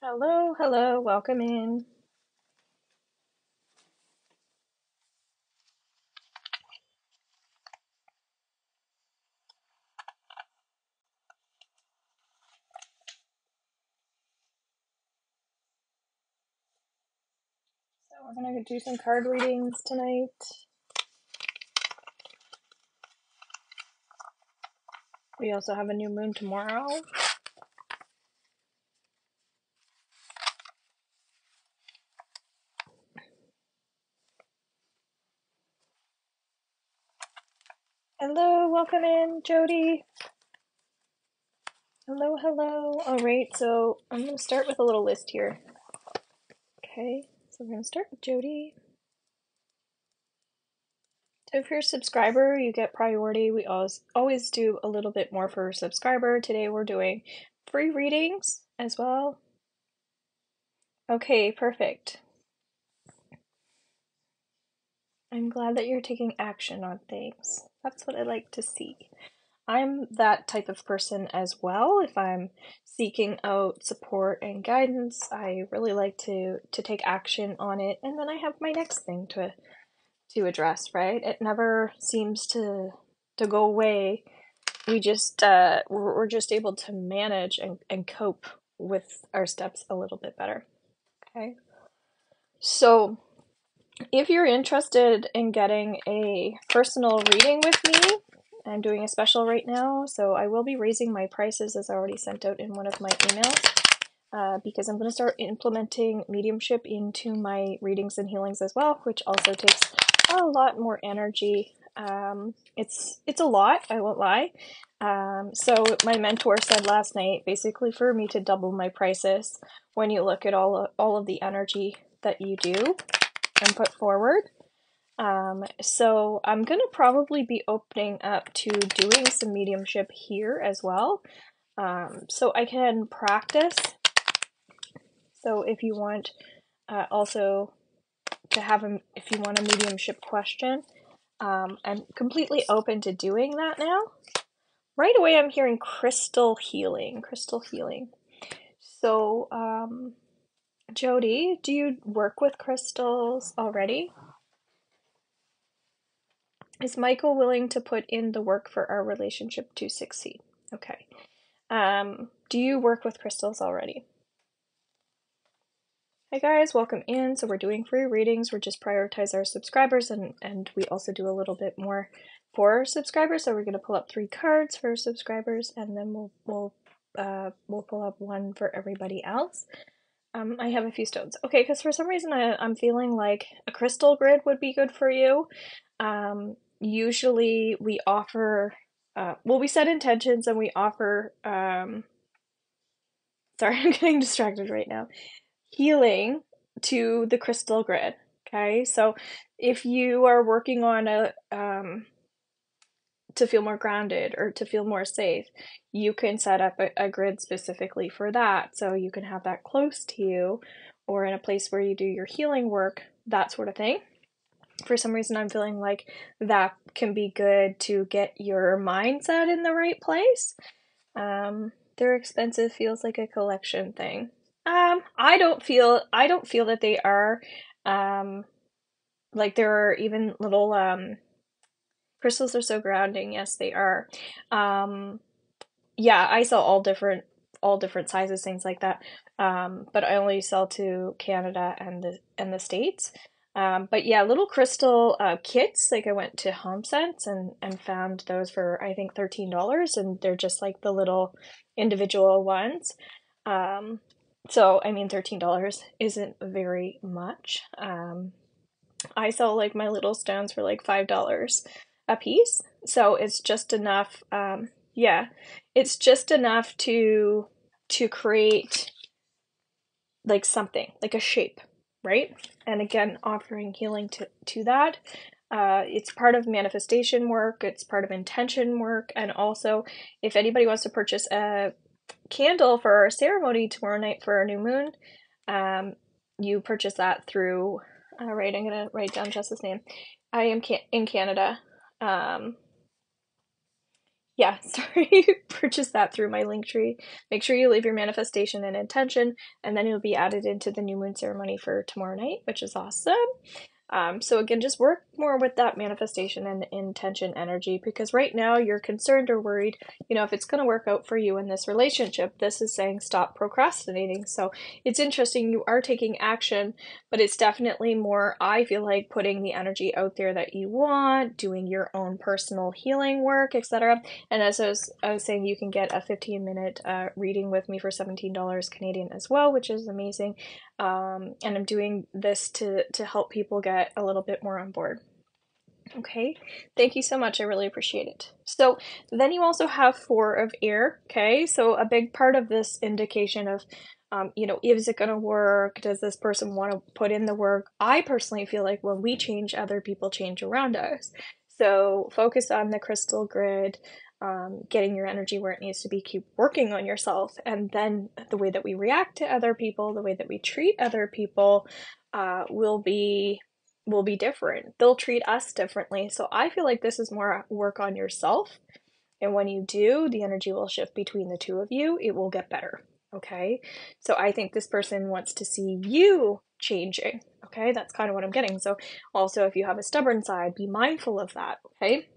Hello, hello, welcome in. So we're gonna do some card readings tonight. We also have a new moon tomorrow. Hello, welcome in, Jody. Hello, hello. All right, so I'm gonna start with a little list here. Okay, so we're gonna start with Jody. So if you're a subscriber, you get priority. We always do a little bit more for a subscriber. Today we're doing free readings as well. Okay, perfect. I'm glad that you're taking action on things. That's what I like to see. I'm that type of person as well. If I'm seeking out support and guidance, I really like to take action on it, and then I have my next thing to address, right? It never seems to go away. We just we're just able to manage and cope with our steps a little bit better. Okay. So if you're interested in getting a personal reading with me, I'm doing a special right now, so I will be raising my prices as I already sent out in one of my emails, because I'm going to start implementing mediumship into my readings and healings as well, which also takes a lot more energy. It's a lot, I won't lie. So my mentor said last night, basically for me to double my prices when you look at all of the energy that you do and put forward. So I'm gonna probably be opening up to doing some mediumship here as well, so I can practice. So if you want also to have if you want a mediumship question, I'm completely open to doing that now. Right away I'm hearing crystal healing. So Jody, do you work with crystals already? Is Michael willing to put in the work for our relationship to succeed? Okay. Do you work with crystals already? Hey guys, welcome in. So we're doing free readings. We're just prioritize our subscribers, and we also do a little bit more for our subscribers. So we're gonna pull up 3 cards for subscribers, and then we'll pull up one for everybody else. I have a few stones. Okay, because for some reason I'm feeling like a crystal grid would be good for you. Usually we offer, well, we set intentions and we offer, sorry, I'm getting distracted right now, healing to the crystal grid. Okay, so if you are working on to feel more grounded or to feel more safe, you can set up a grid specifically for that. So you can have that close to you or in a place where you do your healing work, that sort of thing. For some reason, I'm feeling like that can be good to get your mindset in the right place. They're expensive, feels like a collection thing. I don't feel that they are. Like there are even little crystals are so grounding. Yes, they are. Yeah, I sell all different sizes, things like that. But I only sell to Canada and the States. But yeah, little crystal kits. Like I went to HomeSense and found those for I think $13, and they're just like the little individual ones. So I mean $13 isn't very much. I sell like my little stones for like $5 a piece. So it's just enough. Yeah, it's just enough to create like something, like a shape, right? And again, offering healing to that. It's part of manifestation work. It's part of intention work, and also, if anybody wants to purchase a candle for our ceremony tomorrow night for our new moon, you purchase that through. Right, I'm gonna write down Jess's name. I am in Canada. Yeah, sorry, purchase that through my link tree. Make sure you leave your manifestation and intention, and then you'll be added into the new moon ceremony for tomorrow night, which is awesome. So again, just work more with that manifestation and intention energy, because right now you're concerned or worried, if it's going to work out for you in this relationship. This is saying stop procrastinating. So it's interesting, you are taking action, but it's definitely more, I feel like, putting the energy out there that you want, doing your own personal healing work, etc. And as I was saying, you can get a 15-minute reading with me for $17 Canadian as well, which is amazing. And I'm doing this to help people get a little bit more on board. Okay, thank you so much. I really appreciate it. So then you also have 4 of air. Okay, so a big part of this indication of, is it going to work? Does this person want to put in the work? I personally feel like when we change, other people change around us. So focus on the crystal grid, getting your energy where it needs to be, keep working on yourself. And then the way that we react to other people, the way that we treat other people will be different. They'll treat us differently. So I feel like this is more work on yourself. And when you do, the energy will shift between the two of you. It will get better. Okay. So I think this person wants to see you changing. Okay. That's kind of what I'm getting. So also, if you have a stubborn side, be mindful of that. Okay.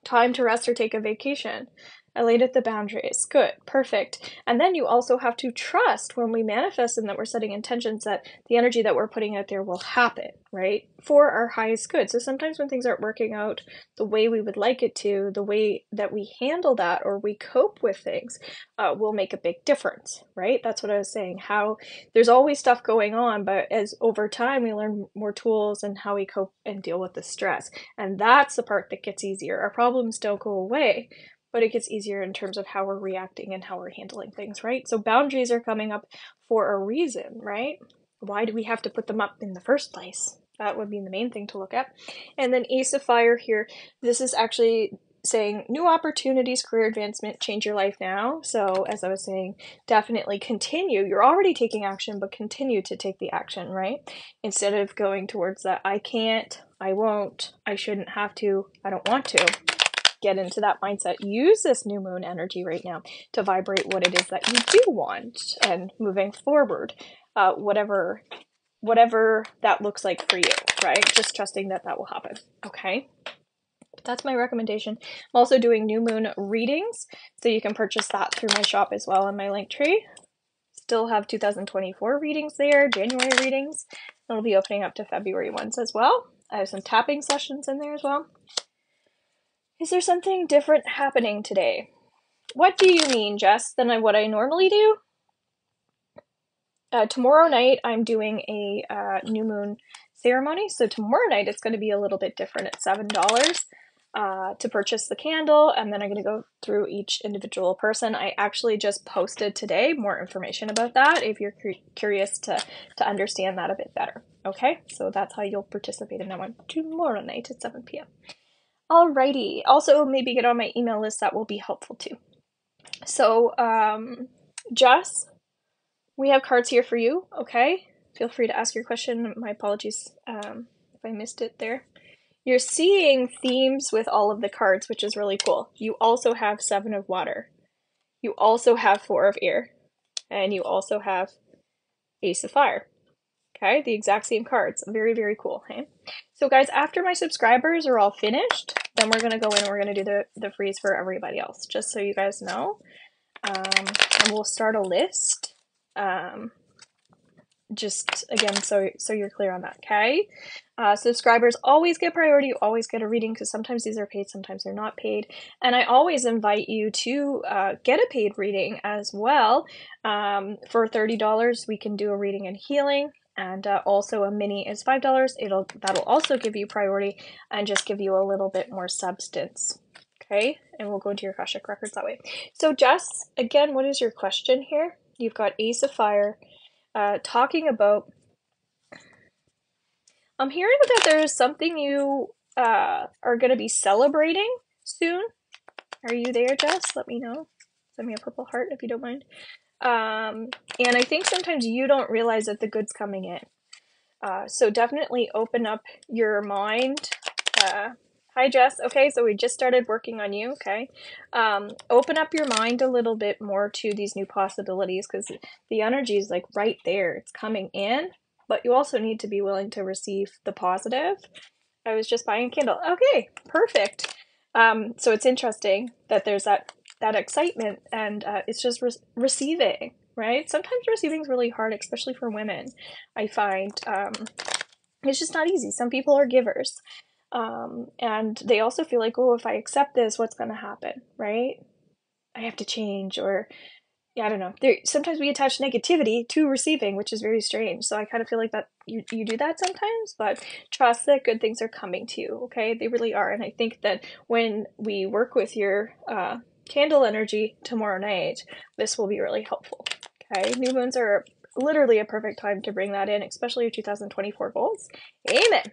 Time to rest or take a vacation. I laid at the boundaries. Good. Perfect. And then you also have to trust when we manifest and that we're setting intentions that the energy that we're putting out there will happen, right? For our highest good. So sometimes when things aren't working out the way we would like it to, the way that we handle that or we cope with things will make a big difference, right? That's what I was saying. How there's always stuff going on, but as over time we learn more tools and how we cope and deal with the stress. And that's the part that gets easier. Our problems don't go away, but it gets easier in terms of how we're reacting and how we're handling things, right? So boundaries are coming up for a reason, right? Why do we have to put them up in the first place? That would be the main thing to look at. And then Ace of Fire here, this is actually saying new opportunities, career advancement, change your life now. So as I was saying, definitely continue. You're already taking action, but continue to take the action, right? Instead of going towards that, I can't, I won't, I shouldn't have to, I don't want to. Get into that mindset. Use this new moon energy right now to vibrate what it is that you do want, and moving forward, whatever that looks like for you, right? Just trusting that will happen. Okay. That's my recommendation. I'm also doing new moon readings, so you can purchase that through my shop as well in my link tree. Still have 2024 readings there, January readings. It'll be opening up to February ones as well. I have some tapping sessions in there as well. Is there something different happening today? What do you mean, Jess, than what I normally do? Tomorrow night, I'm doing a new moon ceremony. So tomorrow night, it's going to be a little bit different at $7 to purchase the candle. And then I'm going to go through each individual person. I actually just posted today more information about that if you're curious to understand that a bit better. Okay, so that's how you'll participate in that one tomorrow night at 7 p.m. Alrighty. Also, maybe get on my email list. That will be helpful too. So, Jess, we have cards here for you. Okay. Feel free to ask your question. My apologies if I missed it there. You're seeing themes with all of the cards, which is really cool. You also have 7 of water. You also have 4 of air. And you also have Ace of Fire. Okay, the exact same cards. Very, very cool. Okay. So guys, after my subscribers are all finished, then we're going to go in and we're going to do the freeze for everybody else, just so you guys know. And we'll start a list. Just again, so you're clear on that. Okay. Subscribers always get priority. You always get a reading, because sometimes these are paid, sometimes they're not paid. And I always invite you to get a paid reading as well. For $30, we can do a reading and healing. And also a mini is $5. That'll also give you priority and just give you a little bit more substance. Okay, and we'll go into your Akashic records that way. So Jess, again, what is your question here? You've got Ace of Fire, talking about. I'm hearing that there's something you are going to be celebrating soon. Are you there, Jess? Let me know. Send me a purple heart if you don't mind. And I think sometimes you don't realize that the good's coming in. So definitely open up your mind Hi, Jess. Okay, so we just started working on you, okay? Open up your mind a little bit more to these new possibilities because the energy is like right there. It's coming in, but you also need to be willing to receive the positive. I was just buying a candle. Okay, perfect. So it's interesting that there's that excitement and it's just receiving, right? Sometimes receiving is really hard, especially for women. I find it's just not easy. Some people are givers. And they also feel like, oh, if I accept this, what's going to happen, right? I have to change, or yeah, I don't know. Sometimes we attach negativity to receiving, which is very strange. So I kind of feel like that you do that sometimes, but trust that good things are coming to you. Okay, they really are. And I think that when we work with your candle energy tomorrow night, this will be really helpful. Okay, new moons are literally a perfect time to bring that in, especially your 2024 goals. Amen.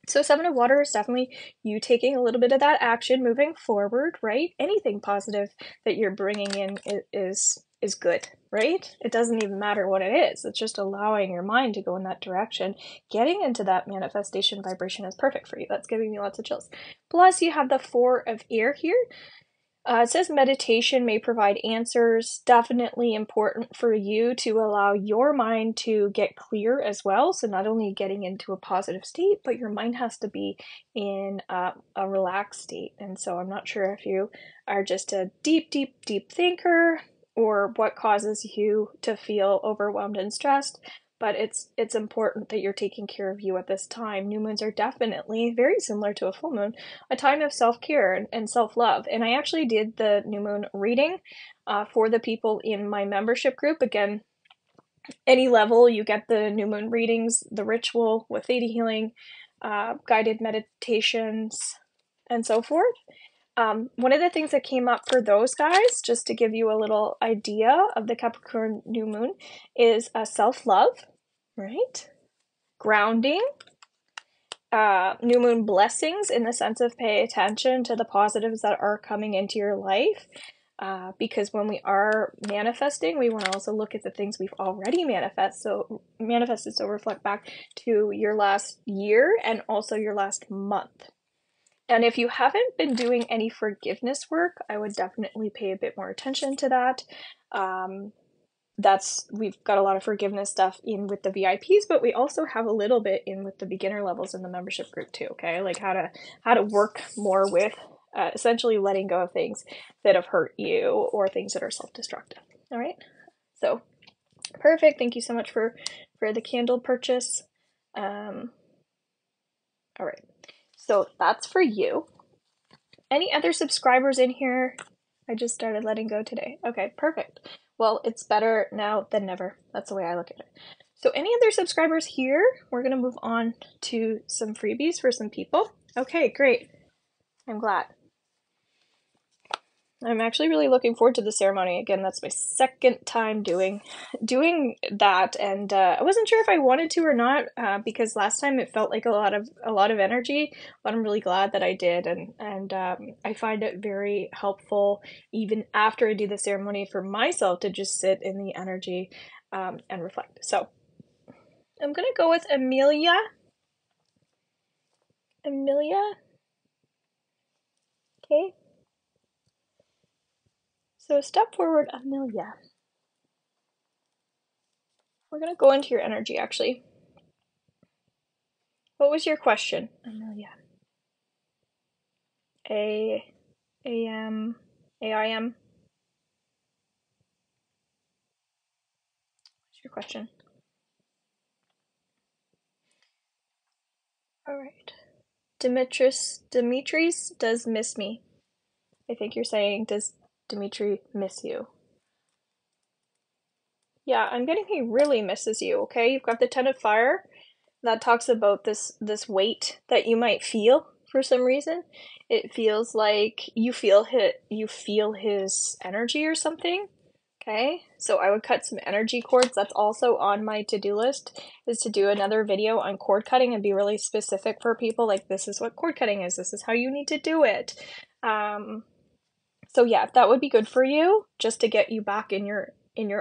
So Seven of Water is definitely you taking a little bit of that action moving forward, right? Anything positive that you're bringing in is good, right? It doesn't even matter what it is. It's just allowing your mind to go in that direction. Getting into that manifestation vibration is perfect for you. That's giving me lots of chills. Plus, you have the Four of Air here. It says meditation may provide answers. Definitely important for you to allow your mind to get clear as well. So, not only getting into a positive state, but your mind has to be in a relaxed state. And so, I'm not sure if you are just a deep, deep, deep thinker or what causes you to feel overwhelmed and stressed. But it's important that you're taking care of you at this time. New moons are definitely very similar to a full moon, a time of self-care and self-love. And I actually did the new moon reading for the people in my membership group. Again, any level, you get the new moon readings, the ritual with theta healing, guided meditations, and so forth. One of the things that came up for those guys, just to give you a little idea of the Capricorn new moon, is self-love, right? Grounding, new moon blessings in the sense of pay attention to the positives that are coming into your life. Because when we are manifesting, we want to also look at the things we've already manifested. So reflect back to your last year and also your last month. And if you haven't been doing any forgiveness work, I would definitely pay a bit more attention to that. We've got a lot of forgiveness stuff in with the VIPs, but we also have a little bit in with the beginner levels in the membership group too. Okay, like how to work more with essentially letting go of things that have hurt you or things that are self-destructive. All right, so perfect. Thank you so much for the candle purchase. All right, so that's for you. Any other subscribers in here? I just started letting go today. Okay, perfect. Well, it's better now than never. That's the way I look at it. So any other subscribers here? We're going to move on to some freebies for some people. Okay, great. I'm glad. I'm actually really looking forward to the ceremony. Again, that's my second time doing that, and I wasn't sure if I wanted to or not because last time it felt like a lot of energy. But I'm really glad that I did, and I find it very helpful even after I do the ceremony for myself to just sit in the energy and reflect. So I'm gonna go with Amelia. Amelia. Okay. So step forward, Amelia. We're going to go into your energy, actually. What was your question, Amelia? A-M, A-I-M? What's your question? All right. Demetrius does miss me. I think you're saying, does Dimitri miss you? Yeah, I'm getting he really misses you, okay? You've got the Ten of Fire. That talks about this weight that you might feel for some reason. It feels like you feel his energy or something. Okay, so I would cut some energy cords. That's also on my to-do list, is to do another video on cord cutting and be really specific for people. Like, this is what cord cutting is. This is how you need to do it. So yeah, that would be good for you, just to get you back in your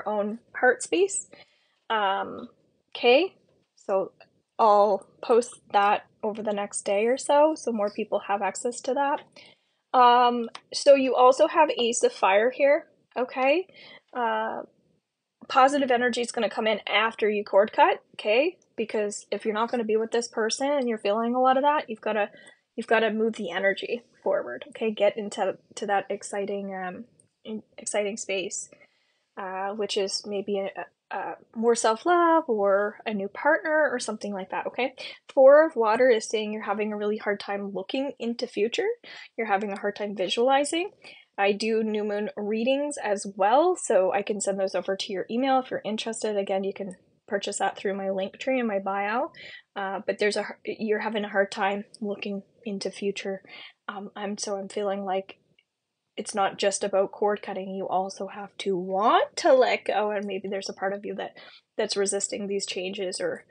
own heart space. Okay, so I'll post that over the next day or so more people have access to that. So you also have Ace of Fire here, okay? Positive energy is going to come in after you cord cut, okay? Because if you're not going to be with this person and you're feeling a lot of that, you've got to move the energy forward, okay? Get into that exciting space, which is maybe more self-love or a new partner or something like that, okay? Four of Water is saying you're having a really hard time looking into future. You're having a hard time visualizing. I do new moon readings as well, so I can send those over to your email if you're interested. Again, you can purchase that through my link tree in my bio. But you're having a hard time looking into future. I'm feeling like it's not just about cord cutting. You also have to want to let go, and maybe there's a part of you that's resisting these changes, or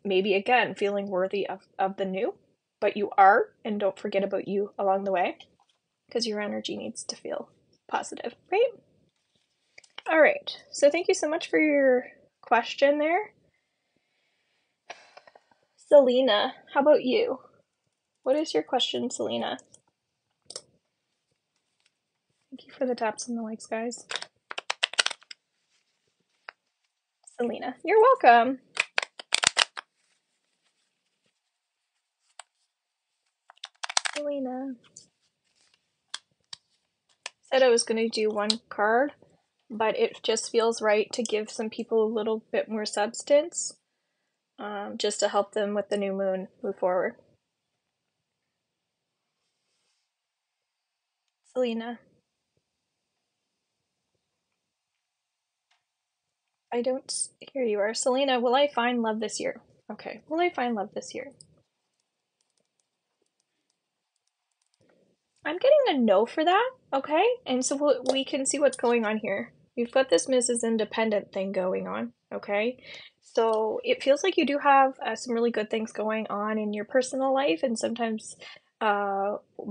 maybe again feeling worthy of the new, but you are, and don't forget about you along the way, because your energy needs to feel positive, right? All right, so thank you so much for your question there. Selena, how about you? What is your question, Selena? Thank you for the taps and the likes, guys. Selena, you're welcome. Selena. Said I was going to do one card, but it just feels right to give some people a little bit more substance, just to help them with the new moon move forward. Selena. I don't hear you are. Selena, will I find love this year? Okay, will I find love this year? I'm getting a no for that, okay? And so we can see what's going on here. You've got this Mrs. Independent thing going on, okay? So it feels like you do have some really good things going on in your personal life, and sometimes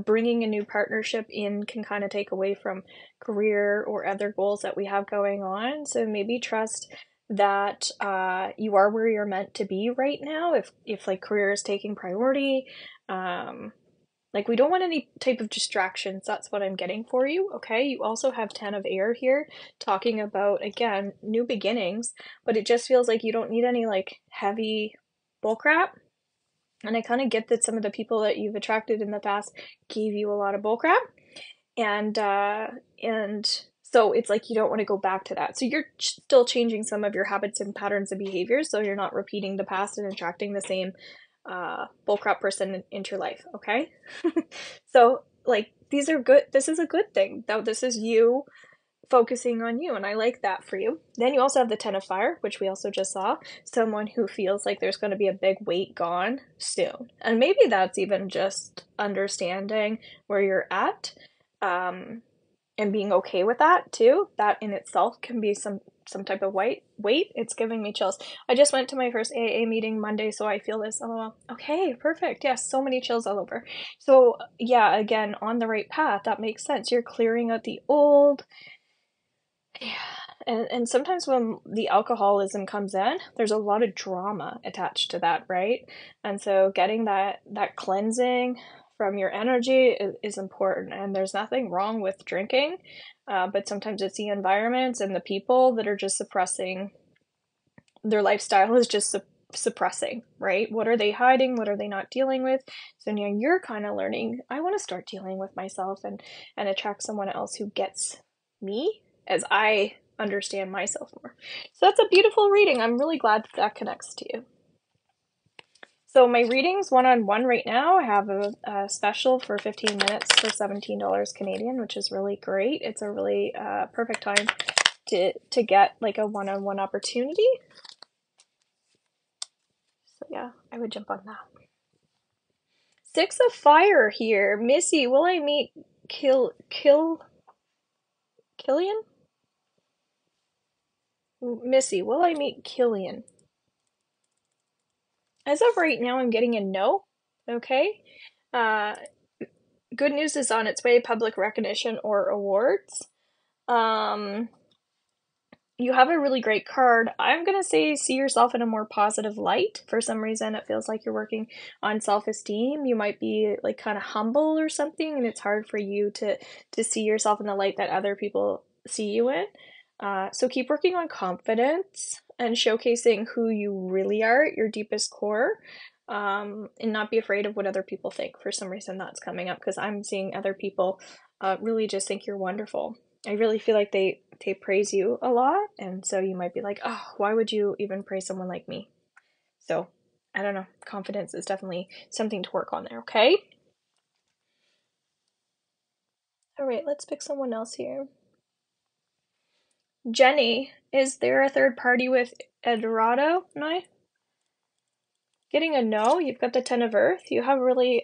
bringing a new partnership in can kind of take away from career or other goals that we have going on. So maybe trust that you are where you're meant to be right now. If like career is taking priority, like we don't want any type of distractions. That's what I'm getting for you, okay? You also have 10 of air here, talking about, again, new beginnings, but it just feels like you don't need any like heavy bullcrap. And I kind of get that some of the people that you've attracted in the past gave you a lot of bullcrap. And so it's like you don't want to go back to that. So you're still changing some of your habits and patterns and behaviors, so you're not repeating the past and attracting the same bullcrap person into your life, okay? So like these are good. This is a good thing. Though this is you focusing on you, and I like that for you. Then you also have the 10 of Fire, which we also just saw. Someone who feels like there's going to be a big weight gone soon. And maybe that's even just understanding where you're at, and being okay with that too. That in itself can be some type of weight. It's giving me chills. I just went to my first AA meeting Monday, so I feel this. Oh, okay, perfect. Yes, so many chills all over. So yeah, again, on the right path. That makes sense. You're clearing out the old. Yeah. And sometimes when the alcoholism comes in, there's a lot of drama attached to that, right? And so getting that cleansing from your energy is important. And there's nothing wrong with drinking, but sometimes it's the environments and the people that are just suppressing. Their lifestyle is just suppressing, right? What are they hiding? What are they not dealing with? So now you're kind of learning, I want to start dealing with myself and attract someone else who gets me as I understand myself more. So that's a beautiful reading. I'm really glad that connects to you. So my readings one-on-one right now, I have a special for 15 minutes for $17 Canadian, which is really great. It's a really perfect time to get like a one-on-one opportunity. So yeah, I would jump on that. 6 of Fire here. Missy, will I meet Killian? Missy, will I meet Killian? As of right now, I'm getting a no. Okay. Good news is on its way, public recognition or awards. you have a really great card. I'm gonna say see yourself in a more positive light. For some reason, it feels like you're working on self-esteem. You might be like kind of humble or something, and it's hard for you to see yourself in the light that other people see you in. So keep working on confidence and showcasing who you really are at your deepest core, and not be afraid of what other people think. For some reason, that's coming up because I'm seeing other people really just think you're wonderful. I really feel like they praise you a lot, and so you might be like, oh, why would you even praise someone like me? So I don't know. Confidence is definitely something to work on there. Okay. All right. Let's pick someone else here. Jenny, is there a third party with Eldorado? No. Getting a no. You've got the Ten of Earth. You have really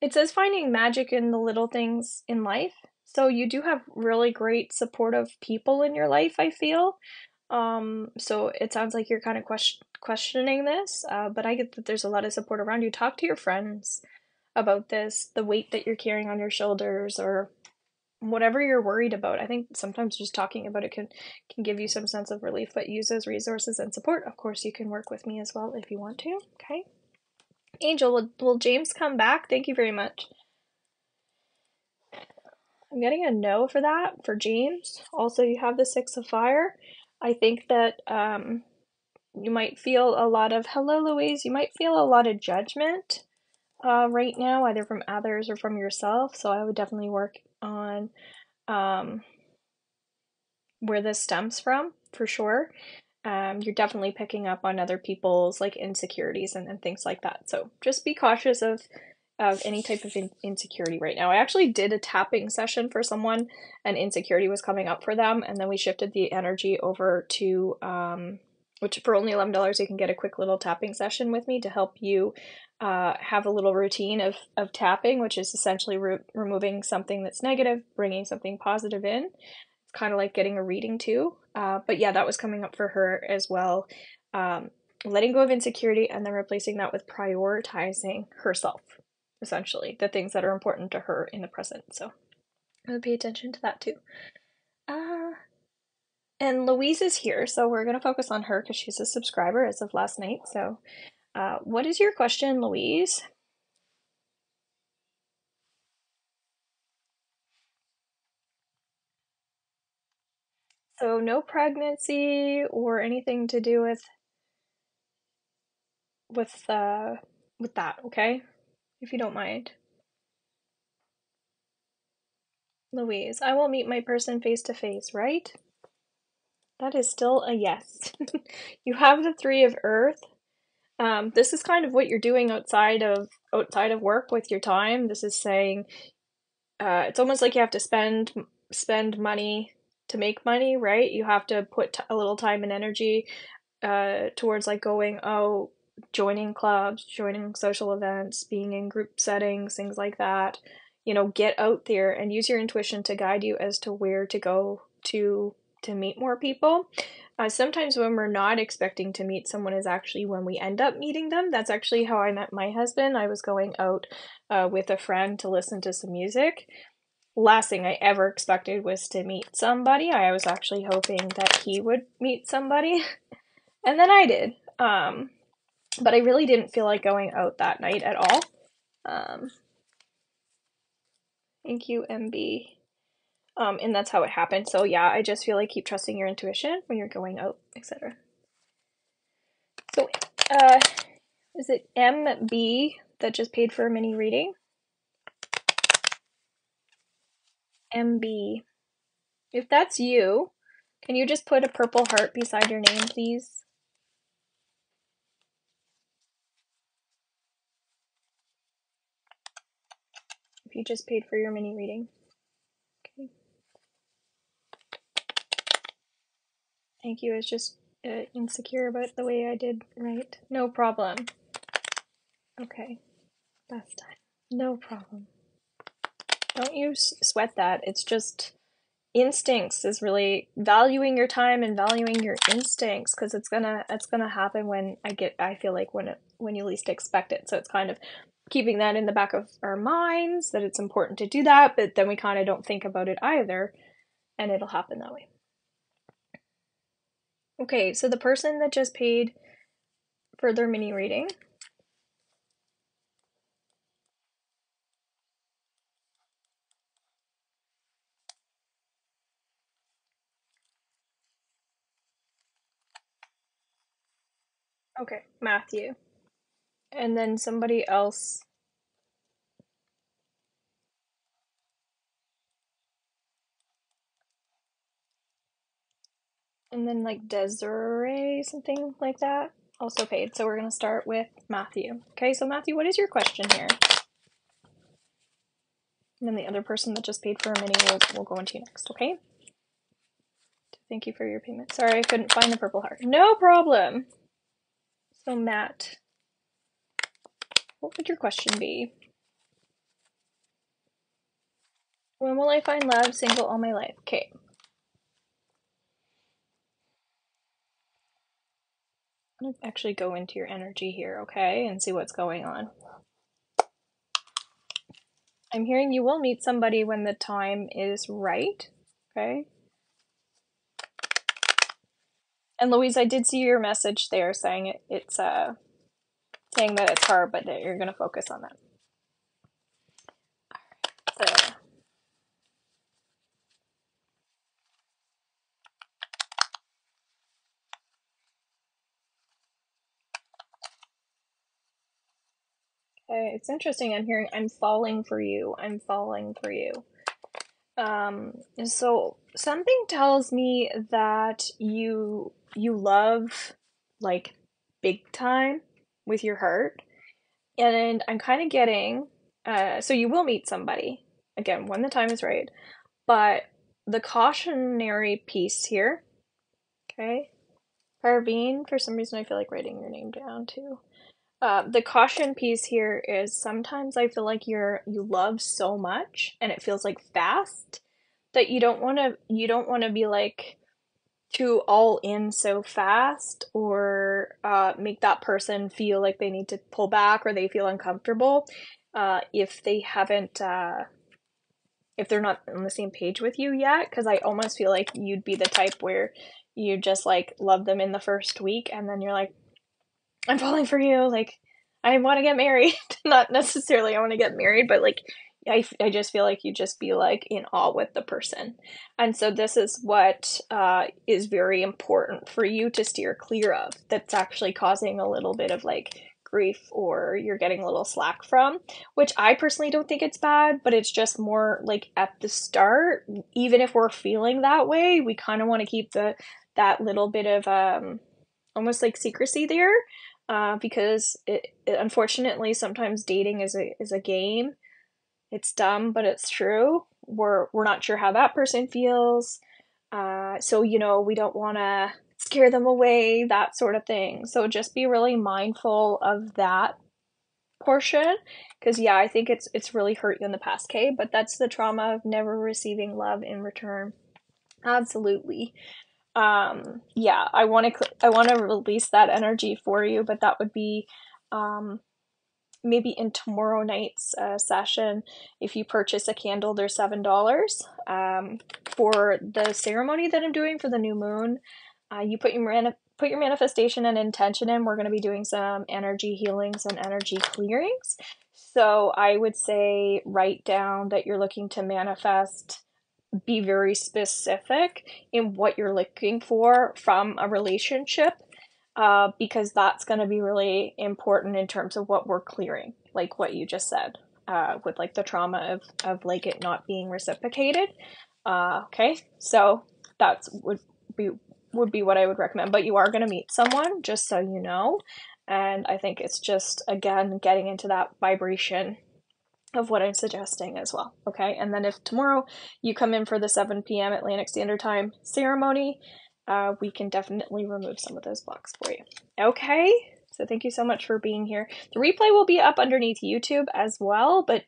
it says finding magic in the little things in life. So you do have really great supportive people in your life, I feel. So it sounds like you're kind of questioning this, but I get that there's a lot of support around you. Talk to your friends about this, the weight that you're carrying on your shoulders, or whatever you're worried about. I think sometimes just talking about it can give you some sense of relief, but use those resources and support. Of course, you can work with me as well if you want to. Okay. Angel, will James come back? Thank you very much. I'm getting a no for that for James. Also, you have the Six of Fire. I think that you might feel a lot of, hello Louise, you might feel a lot of judgment right now, either from others or from yourself. So I would definitely work on where this stems from, for sure. You're definitely picking up on other people's like insecurities and things like that. So just be cautious of any type of insecurity right now. I actually did a tapping session for someone, and insecurity was coming up for them, and then we shifted the energy over to which for only $11 you can get a quick little tapping session with me to help you have a little routine of tapping, which is essentially removing something that's negative, bringing something positive in. It's kind of like getting a reading too. But yeah, that was coming up for her as well. Letting go of insecurity and then replacing that with prioritizing herself, essentially, the things that are important to her in the present. So I would pay attention to that too. And Louise is here, so we're going to focus on her because she's a subscriber as of last night. So what is your question, Louise? So no pregnancy or anything to do with that, okay? If you don't mind. Louise, I will meet my person face to face, right? That is still a yes. You have the Three of Earth. This is kind of what you're doing outside of work with your time. This is saying it's almost like you have to spend money to make money, right? You have to put a little time and energy towards like going out, joining clubs, joining social events, being in group settings, things like that. You know, get out there and use your intuition to guide you as to where to go to meet more people. Sometimes when we're not expecting to meet someone is actually when we end up meeting them. That's actually how I met my husband. I was going out with a friend to listen to some music. Last thing I ever expected was to meet somebody. I was actually hoping that he would meet somebody, and then I did. But I really didn't feel like going out that night at all. Thank you, MB. And that's how it happened. So yeah, I just feel like keep trusting your intuition when you're going out, etc. So, is it MB that just paid for a mini reading? MB. If that's you, can you just put a purple heart beside your name, please? If you just paid for your mini reading. Okay. Thank you. I was just insecure about the way I did right. No problem. Okay. Last time. No problem. Don't you sweat that. It's just instincts is really valuing your time and valuing your instincts, because it's gonna happen when I feel like when you least expect it. So it's kind of keeping that in the back of our minds that it's important to do that, but then we kind of don't think about it either. and it'll happen that way. Okay, so the person that just paid for their mini reading, okay, Matthew, and then somebody else, and then like Desiree, something like that, also paid. So we're gonna start with Matthew. Okay, so Matthew, what is your question here? And then the other person that just paid for a mini will go into you next, okay? Thank you for your payment. Sorry, I couldn't find the purple heart. No problem. So Matt, what would your question be? When will I find love single all my life? Okay. I'm gonna actually go into your energy here, okay, and see what's going on. I'm hearing you will meet somebody when the time is right, okay? And Louise, I did see your message there saying it's saying that it's hard, but that you're gonna focus on that. So okay, it's interesting. I'm hearing I'm falling for you. I'm falling for you. So something tells me that you love like big time with your heart, and I'm kind of getting so you will meet somebody again when the time is right, but the cautionary piece here, okay, Parveen, for some reason I feel like writing your name down too. The caution piece here is sometimes I feel like you love so much and it feels like fast that you don't want to be like too all in so fast, or make that person feel like they need to pull back or they feel uncomfortable if they haven't if they're not on the same page with you yet, because I almost feel like you'd be the type where you just like love them in the first week and then you're like, I'm falling for you, like I want to get married. Not necessarily I want to get married, but like I just feel like you just be like in awe with the person. And so this is what is very important for you to steer clear of, that's actually causing a little bit of like grief or you're getting a little slack from, which I personally don't think it's bad, but it's just more like at the start, even if we're feeling that way, we kind of want to keep that little bit of almost like secrecy there, because unfortunately sometimes dating is a game. It's dumb, but it's true. We're not sure how that person feels, so we don't want to scare them away, that sort of thing. So just be really mindful of that portion, because yeah, I think it's really hurt you in the past, okay? But that's the trauma of never receiving love in return. Absolutely. Yeah, I want to release that energy for you, but that would be maybe in tomorrow night's session. If you purchase a candle, they're $7. For the ceremony that I'm doing for the new moon, you put your manifestation and intention in. We're going to be doing some energy healings and energy clearings. So I would say write down that you're looking to manifest, be very specific in what you're looking for from a relationship, because that's going to be really important in terms of what we're clearing, like what you just said, with like the trauma of like it not being reciprocated. Okay, so that's would be what I would recommend. But you are going to meet someone, just so you know, and I think it's just again getting into that vibration of what I'm suggesting as well. Okay, and then if tomorrow you come in for the 7 p.m. Atlantic Standard Time ceremony, we can definitely remove some of those blocks for you. Okay, so thank you so much for being here. The replay will be up underneath YouTube as well, but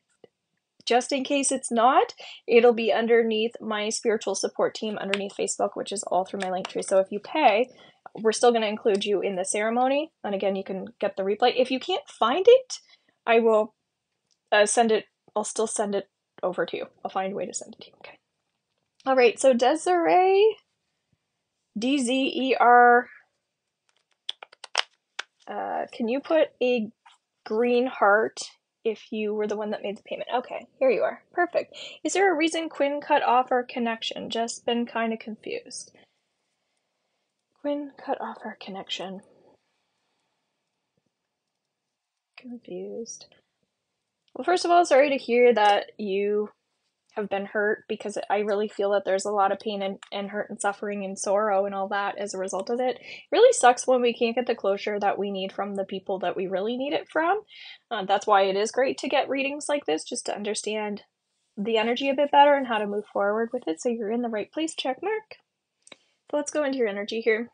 just in case it's not, it'll be underneath my spiritual support team underneath Facebook, which is all through my link tree. So if you pay, we're still going to include you in the ceremony, and again, you can get the replay. If you can't find it, I will send it. I'll still send it over to you. I'll find a way to send it to you. Okay. All right, so Desiree, DZER, can you put a green heart if you were the one that made the payment? Okay, here you are. Perfect. Is there a reason Quinn cut off our connection? Just been kind of confused. Quinn cut off our connection. Confused. Well, first of all, sorry to hear that you have been hurt, because I really feel that there's a lot of pain and hurt and suffering and sorrow and all that as a result of it. It really sucks when we can't get the closure that we need from the people that we really need it from. That's why it is great to get readings like this, just to understand the energy a bit better and how to move forward with it, so you're in the right place, check mark. So let's go into your energy here.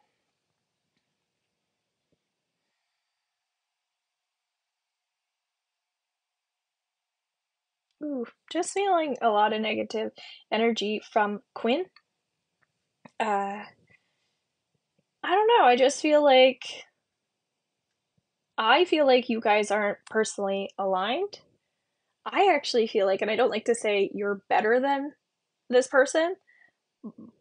Ooh, just feeling a lot of negative energy from Quinn. I don't know, I just feel like you guys aren't personally aligned. I actually feel like, and I don't like to say you're better than this person,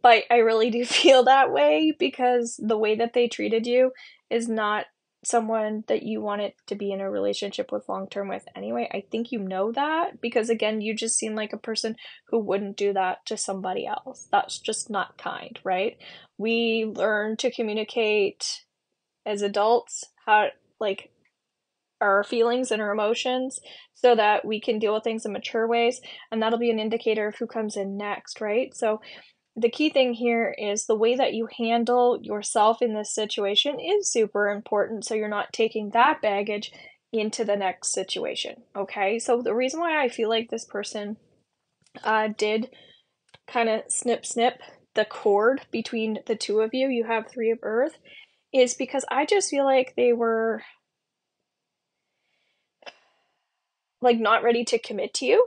but I really do feel that way, because the way that they treated you is not someone that you wanted to be in a relationship with long term with anyway. I think you know that, because again, you just seem like a person who wouldn't do that to somebody else. That's just not kind, right? We learn to communicate as adults how, like, our feelings and our emotions, so that we can deal with things in mature ways, and that'll be an indicator of who comes in next, right? So the key thing here is the way that you handle yourself in this situation is super important, so you're not taking that baggage into the next situation, okay? So the reason why I feel like this person did kind of snip the cord between the two of you, you have Three of Earth, is because I just feel like they were like not ready to commit to you.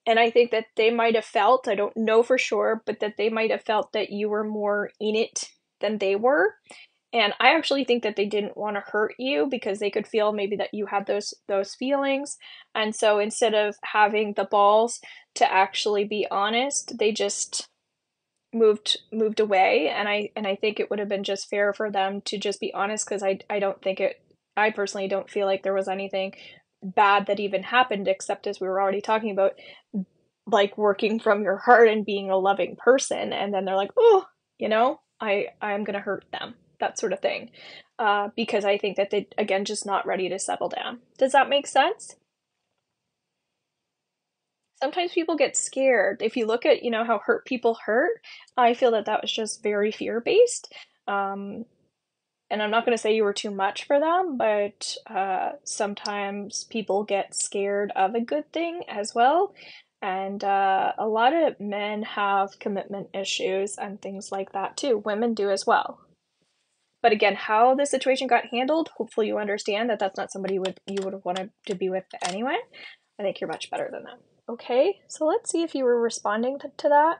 And I think that they might have felt, I don't know for sure, but that they might have felt that you were more in it than they were. And I actually think that they didn't want to hurt you, because they could feel maybe that you had those feelings. And so instead of having the balls to actually be honest, they just moved away. And I think it would have been just fair for them to just be honest, because I don't think it, I personally don't feel like there was anything bad that even happened, except, as we were already talking about, like working from your heart and being a loving person, and then they're like, oh, I'm gonna hurt them, that sort of thing, because I think that they, again, just not ready to settle down. Does that make sense? Sometimes people get scared. If you look at, how hurt people hurt, I feel that that was just very fear-based. And I'm not going to say you were too much for them, but sometimes people get scared of a good thing as well. And a lot of men have commitment issues and things like that too. Women do as well. But again, how the situation got handled, hopefully you understand that that's not somebody you would have wanted to be with anyway. I think you're much better than that. Okay, so let's see if you were responding to that.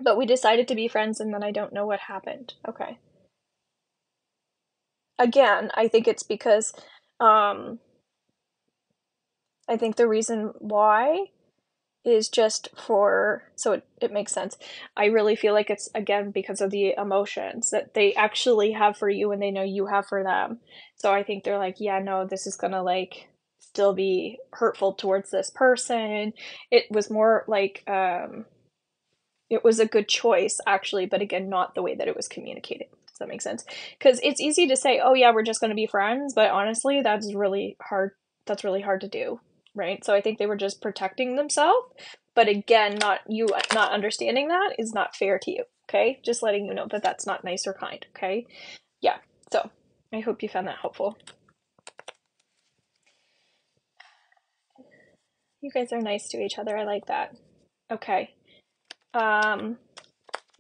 But we decided to be friends, and then I don't know what happened. Okay. Again, I think it's because I think the reason why is just for, so it makes sense. I really feel like it's, again, because of the emotions that they actually have for you and they know you have for them. So I think they're like, yeah, no, this is gonna like still be hurtful towards this person. It was more like it was a good choice actually, but again, not the way that it was communicated. Does that make sense? Because it's easy to say, oh yeah, we're just going to be friends, but honestly, that's really hard. That's really hard to do, right? So I think they were just protecting themselves, but again, not understanding that is not fair to you. Okay, just letting you know that that's not nice or kind. Okay, yeah. So I hope you found that helpful. You guys are nice to each other. I like that. Okay. Um,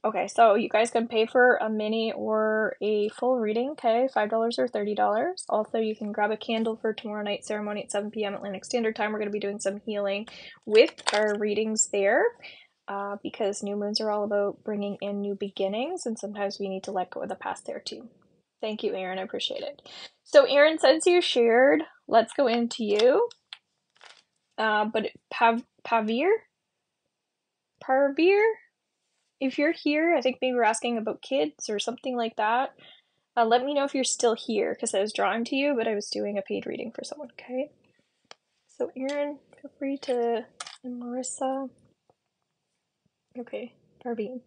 Okay, so you guys can pay for a mini or a full reading, okay? $5 or $30. Also, you can grab a candle for tomorrow night ceremony at 7 p.m. Atlantic Standard Time. We're going to be doing some healing with our readings there, because new moons are all about bringing in new beginnings, and sometimes we need to let go of the past there too. Thank you, Erin. I appreciate it. So, Erin, since you shared, let's go into you. But Parveer? If you're here, I think maybe we're asking about kids or something like that. Let me know if you're still here, because I was drawing to you, but I was doing a paid reading for someone, okay? So Aaron, feel free to, and Marissa. Okay, Parveen.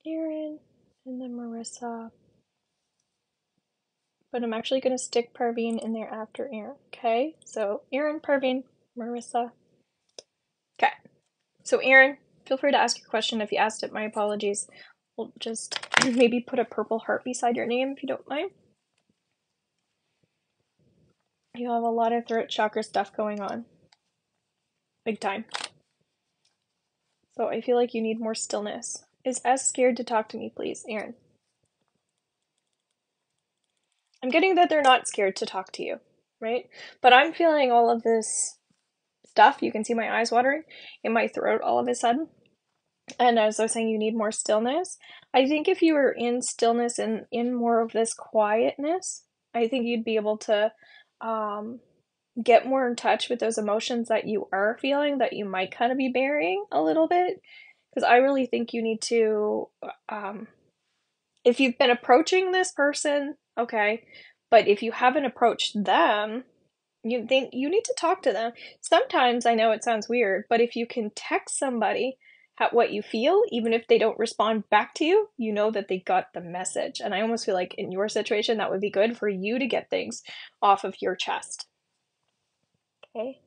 Aaron, and then Marissa. But I'm actually going to stick Parveen in there after Aaron, okay? So Aaron, Parveen, Marissa. Okay. So Aaron, feel free to ask your question. If you asked it, my apologies. We'll just maybe put a purple heart beside your name if you don't mind. You have a lot of throat chakra stuff going on. Big time. So I feel like you need more stillness. Is S scared to talk to me, please, Aaron? I'm getting that they're not scared to talk to you, right? But I'm feeling all of this stuff. You can see my eyes watering in my throat all of a sudden. And as I was saying, you need more stillness. I think if you were in stillness and in more of this quietness, I think you'd be able to get more in touch with those emotions that you are feeling that you might kind of be burying a little bit. Because I really think you need to, if you've been approaching this person, okay, but if you haven't approached them, you think you need to talk to them. Sometimes, I know it sounds weird, but if you can text somebody what you feel, even if they don't respond back to you, you know that they got the message. And I almost feel like in your situation, that would be good for you to get things off of your chest. Okay.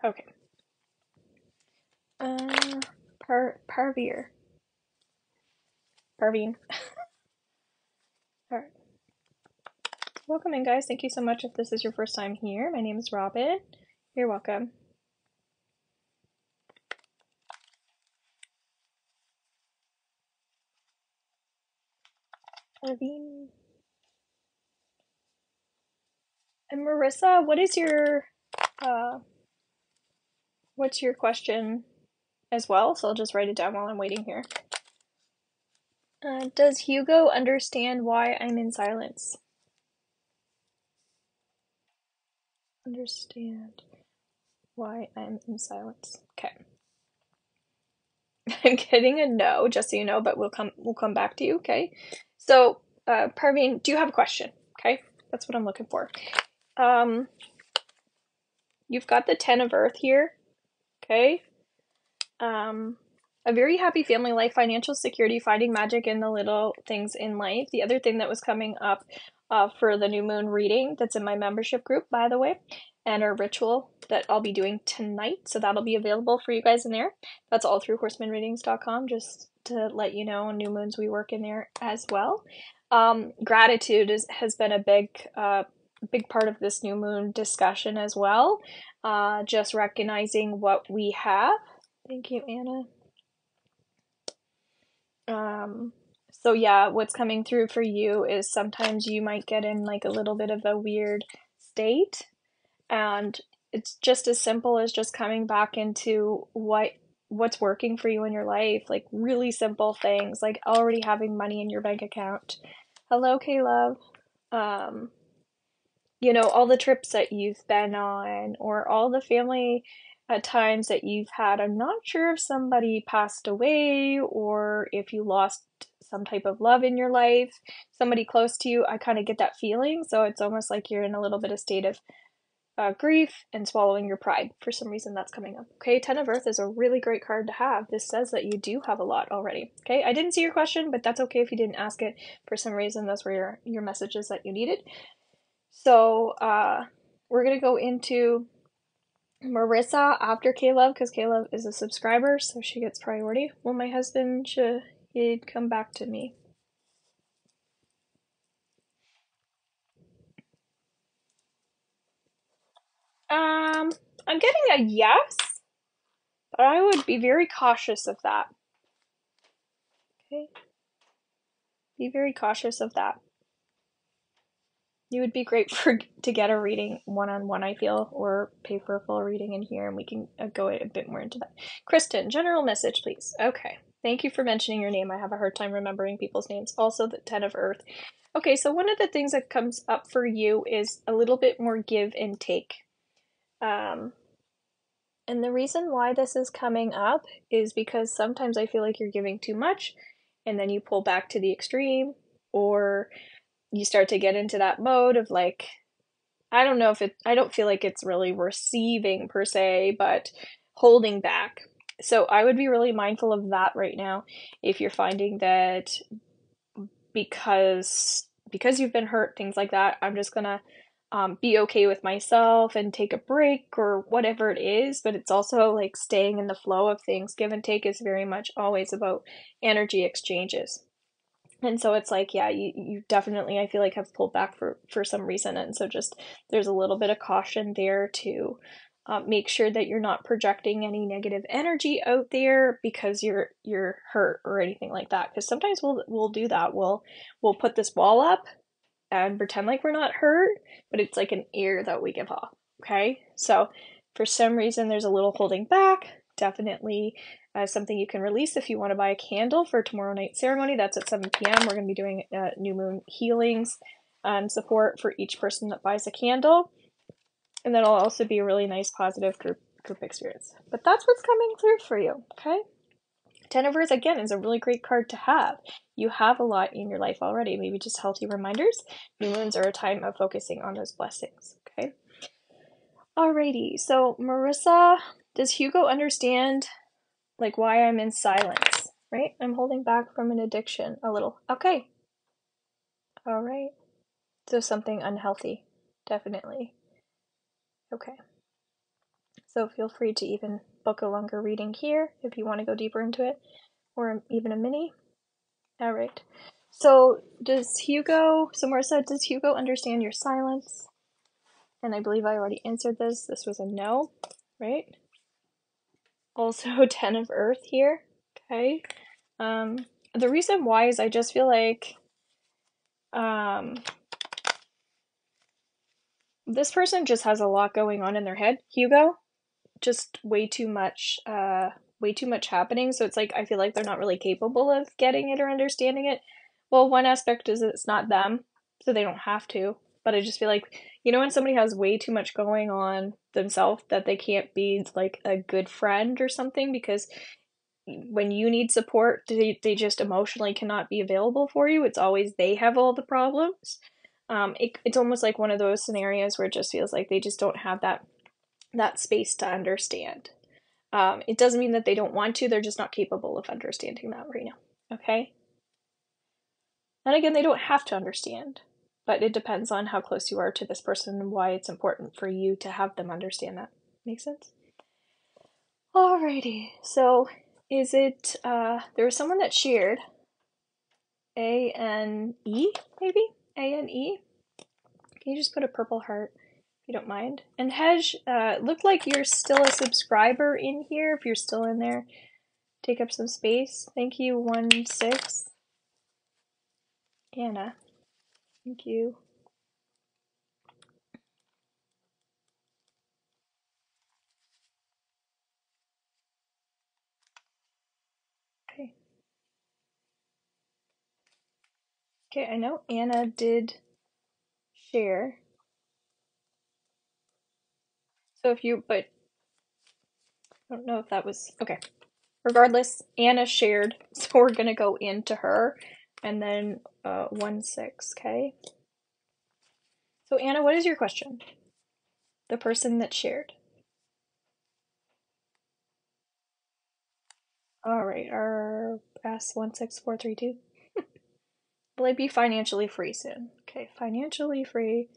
Okay. Parveen. Parveen. All right. Welcome in, guys. Thank you so much if this is your first time here. My name is Robin. You're welcome. Parveen. And Marissa, what is your what's your question as well? So I'll just write it down while I'm waiting here. Does Hugo understand why I'm in silence? Understand why I'm in silence. Okay. I'm getting a no, just so you know, but we'll come back to you, okay? So, Parveen, do you have a question? Okay, that's what I'm looking for. You've got the Ten of Earth here, okay? A very happy family life, financial security, finding magic in the little things in life. The other thing that was coming up for the new moon reading that's in my membership group, by the way, and our ritual that I'll be doing tonight. So that'll be available for you guys in there. That's all through horsemanreadings.com, just to let you know. New moons, we work in there as well. Gratitude has been a big part of this new moon discussion as well. Just recognizing what we have. Thank you, Anna. So yeah, what's coming through for you is sometimes you might get in like a little bit of a weird state, and it's just as simple as just coming back into what's working for you in your life, like really simple things, like already having money in your bank account. Hello, K-Love. All the trips that you've been on, or all the family times that you've had. I'm not sure if somebody passed away or if you lost some type of love in your life, somebody close to you. I kind of get that feeling. So it's almost like you're in a little bit of state of grief and swallowing your pride. For some reason, that's coming up. Okay, Ten of Earth is a really great card to have. This says that you do have a lot already. Okay, I didn't see your question, but that's okay if you didn't ask it. For some reason, those were your messages that you needed. So we're going to go into Marissa after Caleb, because Caleb is a subscriber, so she gets priority. Well, my husband he'd come back to me. I'm getting a yes, but I would be very cautious of that. Okay? Be very cautious of that. You would be great to get a reading one-on-one, I feel, or pay for a full reading in here, and we can go a bit more into that. Kristen, general message, please. Okay. Thank you for mentioning your name. I have a hard time remembering people's names. Also, the Ten of Earth. Okay, so one of the things that comes up for you is a little bit more give and take. And the reason why this is coming up is because sometimes I feel like you're giving too much and then you pull back to the extreme, or you start to get into that mode of like, I don't feel like it's really receiving per se, but holding back. So I would be really mindful of that right now if you're finding that because you've been hurt, things like that, I'm just gonna be okay with myself and take a break or whatever it is. But it's also like staying in the flow of things. Give and take is very much always about energy exchanges. And so it's like, yeah, you definitely, I feel like, have pulled back for some reason. And so just there's a little bit of caution there to make sure that you're not projecting any negative energy out there because you're hurt or anything like that. Because sometimes we'll do that. We'll put this wall up and pretend like we're not hurt, but it's like an air that we give off. Okay, so for some reason there's a little holding back. Definitely something you can release if you want to buy a candle for tomorrow night's ceremony. That's at 7 p.m. We're going to be doing new moon healings and support for each person that buys a candle. And that'll also be a really nice positive group experience. But that's what's coming through for you, okay? Ten of Earth, again, is a really great card to have. You have a lot in your life already, maybe just healthy reminders. New moons are a time of focusing on those blessings, okay? Alrighty, so Marissa, does Hugo understand like why I'm in silence, right? I'm holding back from an addiction a little. Okay. Alright. So something unhealthy, definitely. Okay. So feel free to even book a longer reading here if you want to go deeper into it, or even a mini. Alright. So Marissa, does Hugo understand your silence? And I believe I already answered this. This was a no, right? Also 10 of Earth here. Okay. The reason why is I just feel like this person just has a lot going on in their head. Hugo, just way too much happening. So it's like I feel like they're not really capable of getting it or understanding it. Well, one aspect is it's not them, so they don't have to. But I just feel like, when somebody has way too much going on themselves that they can't be like a good friend or something, because when you need support, they just emotionally cannot be available for you. It's always they have all the problems. It's almost like one of those scenarios where it just feels like they just don't have that space to understand. It doesn't mean that they don't want to, they're just not capable of understanding that right now. Okay? And again, they don't have to understand, but it depends on how close you are to this person and why it's important for you to have them understand that. Make sense? Alrighty, so is it, there was someone that shared A-N-E, maybe? A-N-E? Can you just put a purple heart if you don't mind? And Hej, look like you're still a subscriber in here. If you're still in there, take up some space. Thank you, 1-6. Anna, thank you. Okay. Okay, I know Anna did share. So but I don't know if that was, okay. Regardless, Anna shared, so we're gonna go into her, and then 1-6, okay? So Anna, what is your question? The person that shared. Alright, our S16432. Will I be financially free soon? Okay, financially free.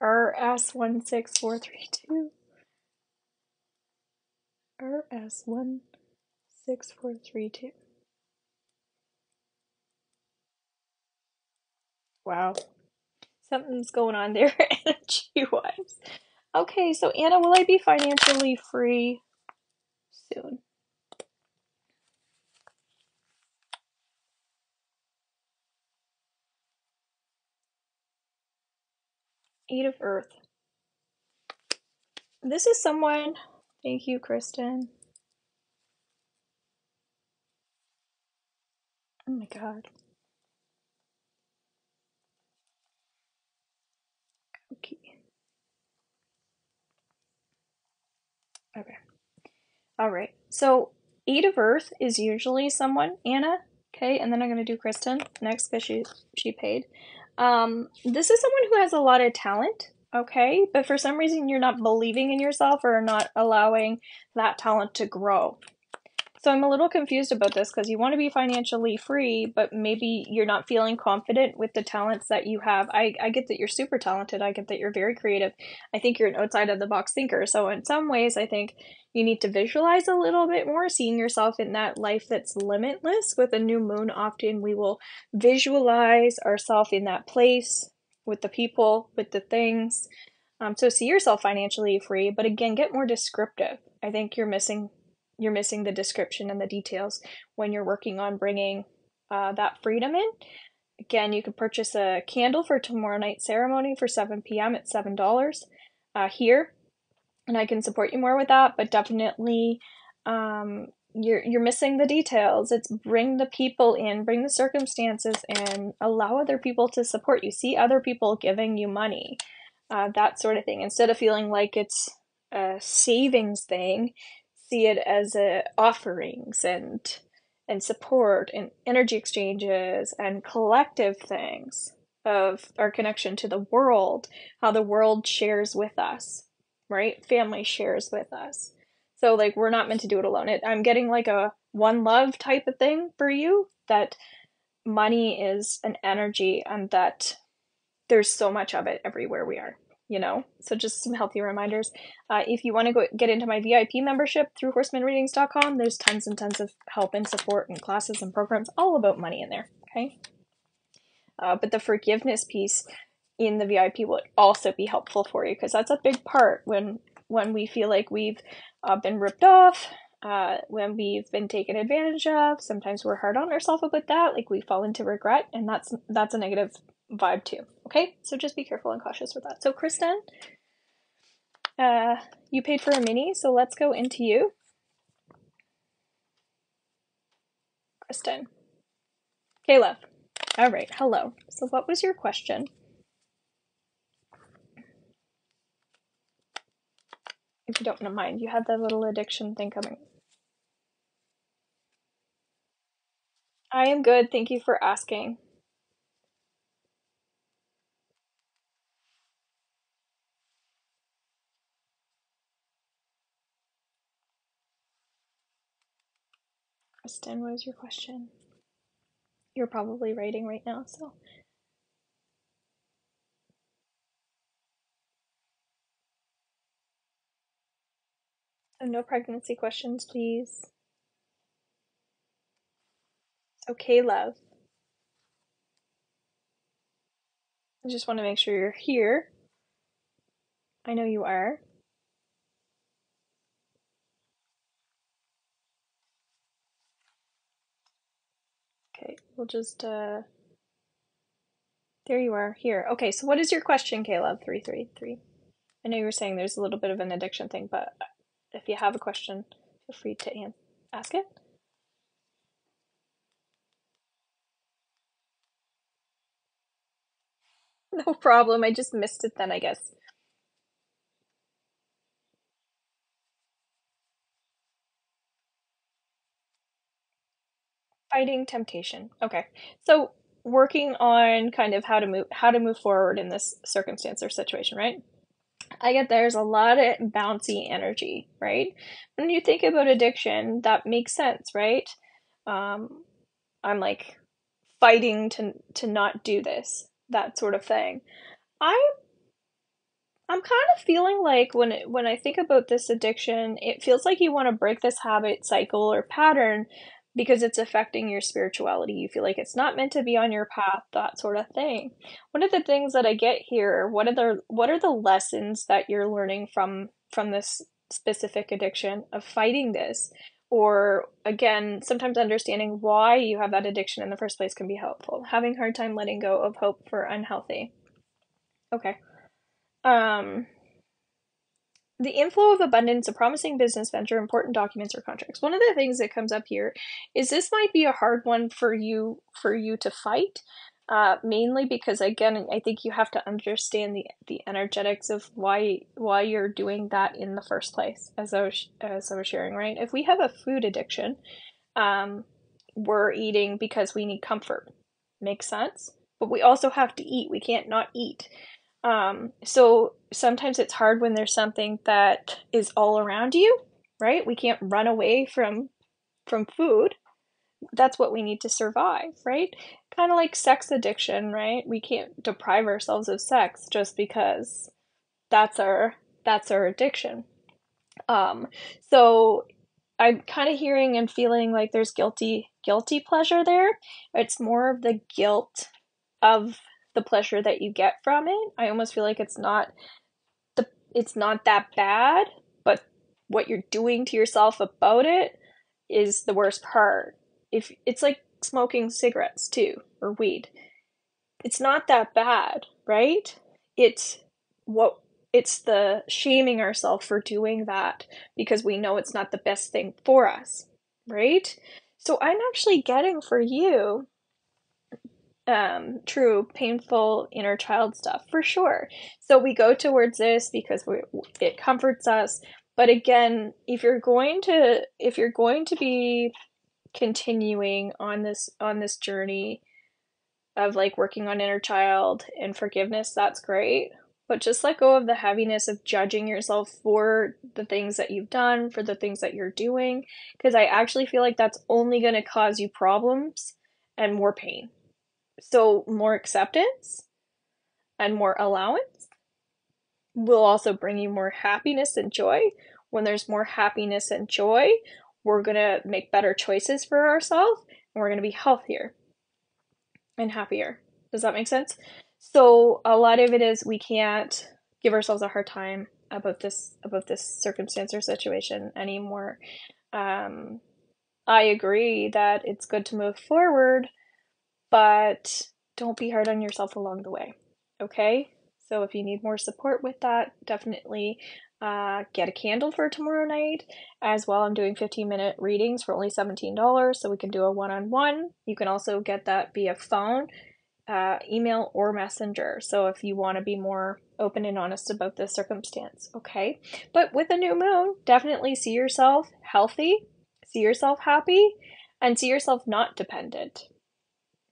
RS16432. RS16432. Wow. Something's going on there energy-wise. Okay, so Anna, will I be financially free soon? Eight of Earth. This is someone. Thank you, Kristen. Oh my god. Okay. Okay. All right. So Eight of Earth is usually someone, Anna. Okay, and then I'm gonna do Kristen next because she paid. This is someone who has a lot of talent. Okay, but for some reason you're not believing in yourself or not allowing that talent to grow. So I'm a little confused about this because you want to be financially free, but maybe you're not feeling confident with the talents that you have. I get that you're super talented. I get that you're very creative. I think you're an outside of the box thinker. So in some ways, I think you need to visualize a little bit more, seeing yourself in that life that's limitless. With a new moon, often we will visualize ourselves in that place with the people, with the things. So see yourself financially free, but again, get more descriptive. I think you're missing the description and the details when you're working on bringing that freedom in. Again, you could purchase a candle for tomorrow night's ceremony for 7 p.m. at $7 here, and I can support you more with that. But definitely, you're missing the details. It's bring the people in, bring the circumstances, and allow other people to support you. See other people giving you money, that sort of thing. Instead of feeling like it's a savings thing, see it as offerings and support and energy exchanges and collective things of our connection to the world, how the world shares with us, right? Family shares with us. So like we're not meant to do it alone. I'm getting like a one love type of thing for you, that money is an energy and that there's so much of it everywhere we are, so just some healthy reminders. If you want to go get into my VIP membership through horsemanreadings.com, there's tons and tons of help and support and classes and programs all about money in there. Okay, but the forgiveness piece in the VIP will also be helpful for you, because that's a big part when we feel like we've been ripped off, when we've been taken advantage of. Sometimes we're hard on ourselves about that, like we fall into regret, and that's a negative vibe too. Okay, so just be careful and cautious with that. So Kristen, you paid for a mini, so let's go into you. Kristen. Caleb. All right, hello. So what was your question? If you don't mind, you had that little addiction thing coming. I am good, thank you for asking. Kristen, what is your question? You're probably writing right now, so. So no pregnancy questions, please. Okay, love. I just want to make sure you're here. I know you are. Okay, we'll just, there you are, here. Okay, so what is your question, Caleb? 333. I know you were saying there's a little bit of an addiction thing, but if you have a question, feel free to ask it. No problem, I just missed it then, I guess. Fighting temptation. Okay. So working on kind of how to move forward in this circumstance or situation, right? I get there's a lot of bouncy energy, right? When you think about addiction, that makes sense, right? Um, I'm like fighting to not do this, that sort of thing. I I'm kind of feeling like when I think about this addiction, it feels like you want to break this habit, cycle, or pattern because it's affecting your spirituality. You feel like it's not meant to be on your path, that sort of thing. One of the things that I get here, what are the lessons that you're learning from this specific addiction of fighting this? Or again, sometimes understanding why you have that addiction in the first place can be helpful. Having a hard time letting go of hope for unhealthy. Okay. Um, the inflow of abundance, a promising business venture, important documents or contracts. One of the things that comes up here is this might be a hard one for you to fight. mainly because, again, I think you have to understand the energetics of why you're doing that in the first place, as I was sharing, right? If we have a food addiction, um, we're eating because we need comfort. Makes sense? But we also have to eat. We can't not eat. So sometimes it's hard when there's something that is all around you, right? We can't run away from food. That's what we need to survive, right? Kind of like sex addiction, right? We can't deprive ourselves of sex just because that's our addiction. Um, so I'm kind of hearing and feeling like there's guilty pleasure there. It's more of the guilt of the pleasure that you get from it. I almost feel like it's not that bad, but what you're doing to yourself about it is the worst part. If it's like smoking cigarettes too, or weed, it's not that bad, right? It's what it's the shaming ourselves for doing that because we know it's not the best thing for us, right? So I'm actually getting for you true painful inner child stuff for sure. So we go towards this because it comforts us. But again, if you're going to be continuing on this journey of like working on inner child and forgiveness, that's great. But just let go of the heaviness of judging yourself for the things that you've done, for the things that you're doing, because I actually feel like that's only going to cause you problems and more pain. So, more acceptance and more allowance will also bring you more happiness and joy. When there's more happiness and joy, we're going to make better choices for ourselves and we're going to be healthier and happier. Does that make sense? So, a lot of it is we can't give ourselves a hard time about this circumstance or situation anymore. I agree that it's good to move forward, but don't be hard on yourself along the way. Okay? So if you need more support with that, definitely get a candle for tomorrow night. As well, I'm doing 15-minute readings for only $17, so we can do a one-on-one. You can also get that via phone, email, or messenger. So if you want to be more open and honest about this circumstance, okay? But with a new moon, definitely see yourself healthy, see yourself happy, and see yourself not dependent,